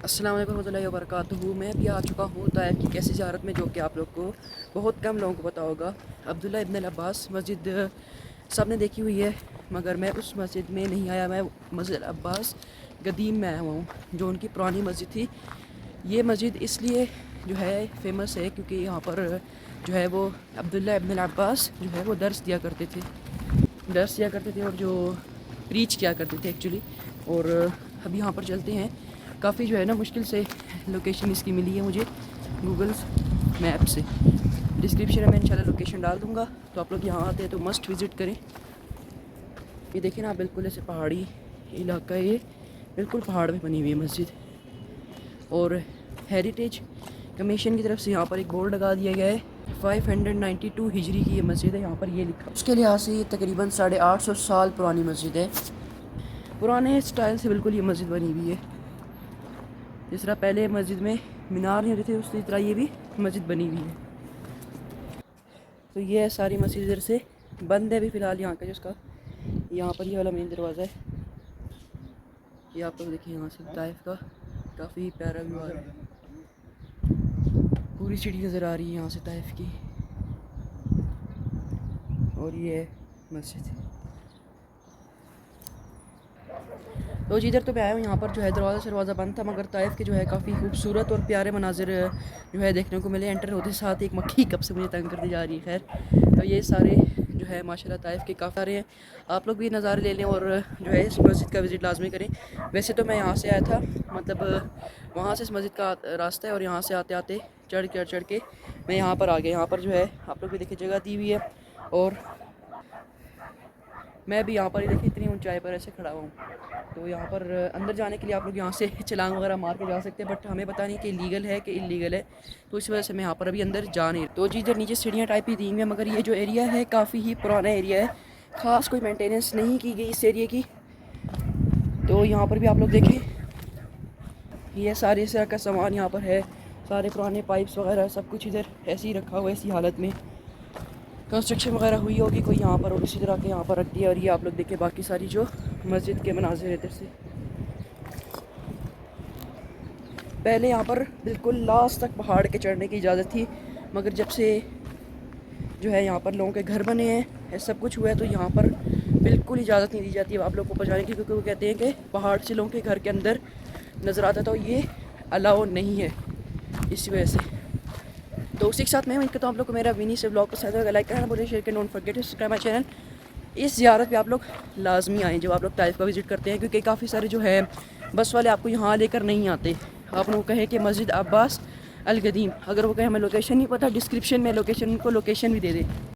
अस्सलाम वालेकुम रहमतुल्लाहि व बरकातुहू। मैं भी आ चुका हूँ ताइफ की कैसी ज़ियारत में, जो कि आप लोग को बहुत कम लोगों को पता होगा। अब्दुल्ला इब्न अल अब्बास मस्जिद सब ने देखी हुई है, मगर मैं उस मस्जिद में नहीं आया। मैं मस्जिद अल अब्बास गदीम में आया हुआ हूँ, जो उनकी पुरानी मस्जिद थी। ये मस्जिद इसलिए जो है फ़ेमस है क्योंकि यहाँ पर जो है वो अब्दुल्ला इब्न अल अब्बास जो है वो दर्स दिया करते थे और जो प्रीच किया करते थे एक्चुअली। और अभी यहाँ पर चलते हैं। काफ़ी जो है ना मुश्किल से लोकेशन इसकी मिली है मुझे गूगल मैप से। डिस्क्रिप्शन में मैं इंशाल्लाह लोकेशन डाल दूँगा, तो आप लोग यहाँ आते हैं तो मस्ट विज़िट करें। ये देखिए ना, बिल्कुल ऐसे पहाड़ी इलाका है, ये बिल्कुल पहाड़ में बनी हुई है मस्जिद। और हेरिटेज कमीशन की तरफ से यहाँ पर एक बोर्ड लगा दिया गया है। 592 हिजरी की ये मस्जिद है, यहाँ पर ये लिखा। उसके लिहाज से ये तकरीबन 850 साल पुरानी मस्जिद है। पुराने स्टाइल से बिल्कुल ये मस्जिद बनी हुई है। जिस तरह पहले मस्जिद में मीनार नहीं होते थे, उसी तरह ये भी मस्जिद बनी हुई है। तो ये है सारी मस्जिद इधर से बंद है अभी फ़िलहाल यहाँ का, जिसका यहाँ पर ये वाला मेन दरवाज़ा है। ये आप लोग देखिए यहाँ से ताइफ का काफ़ी प्यारा व्यू आ रहा है। पूरी सिटी नज़र आ रही है यहाँ से ताइफ की। और ये है मस्जिद। तो जिधर तो मैं आया हूँ, यहाँ पर जो है दरवाज़ा बंद था, मगर ताइफ के जो है काफ़ी खूबसूरत और प्यारे मनाजिर जो है देखने को मिले। एंटर होते साथ एक मक्खी कब से मुझे तंग करती जा रही है। खैर, तो ये सारे जो है माशाल्लाह ताइफ के काफ़ी सारे हैं। आप लोग भी नज़ारे ले लें और जो है इस मस्जिद का विज़िट लाजमी करें। वैसे तो मैं यहाँ से आया था, मतलब वहाँ से इस मस्जिद का रास्ता है, और यहाँ से आते आते चढ़ के मैं यहाँ पर आ गया। यहाँ पर जो है आप लोग भी देखिए जगह दी हुई है, और मैं भी यहाँ पर ही देखिए इतनी ऊंचाई पर ऐसे खड़ा हुआ हूँ। तो यहाँ पर अंदर जाने के लिए आप लोग यहाँ से छलांग वगैरह मार के जा सकते हैं, बट हमें पता नहीं कि लीगल है कि इलीगल है, तो इस वजह से मैं यहाँ पर अभी अंदर जा नहीं। तो जी इधर नीचे सीढ़ियाँ टाइप ही दी हुई हैं, मगर ये जो एरिया है काफ़ी ही पुराना एरिया है, ख़ास कोई मेंटेनेंस नहीं की गई इस एरिया की। तो यहाँ पर भी आप लोग देखें, ये सारे इस तरह का सामान यहाँ पर है, सारे पुराने पाइप्स वगैरह सब कुछ इधर ऐसे ही रखा हुआ है। ऐसी हालत में कंस्ट्रक्शन वगैरह हुई होगी कोई यहाँ पर, और इसी तरह के यहाँ पर रख दिया। और ये आप लोग देखिए बाकी सारी जो मस्जिद के मनाजिर इधर से। पहले यहाँ पर बिल्कुल लास्ट तक पहाड़ के चढ़ने की इजाज़त थी, मगर जब से जो है यहाँ पर लोगों के घर बने हैं, ये सब कुछ हुआ है, तो यहाँ पर बिल्कुल इजाज़त नहीं दी जाती है आप लोग को ऊपर जाने की, क्योंकि वो कहते हैं कि पहाड़ से लोगों के घर के अंदर नज़र आता, तो ये अलाउ नहीं है इसी वजह से। तो उसी के साथ मैं उम्मीद करता हूँ आप लोग को मेरा विनी से ब्लॉग पसंद आएगा। लाइक करना बोलिए, शेयर करना, don't forget to subscribe my channel. इस ज़ियारत पे आप लोग लाजमी आएँ जब आप लोग ताइफ का विज़िट करते हैं, क्योंकि काफ़ी सारे जो है बस वाले आपको यहाँ लेकर नहीं आते। आप लोग कहें कि मस्जिद अब्बास अल गदीम, अगर वो कहें हमें लोकेशन नहीं पता, डिस्क्रिप्शन में लोकेशन भी दे दें।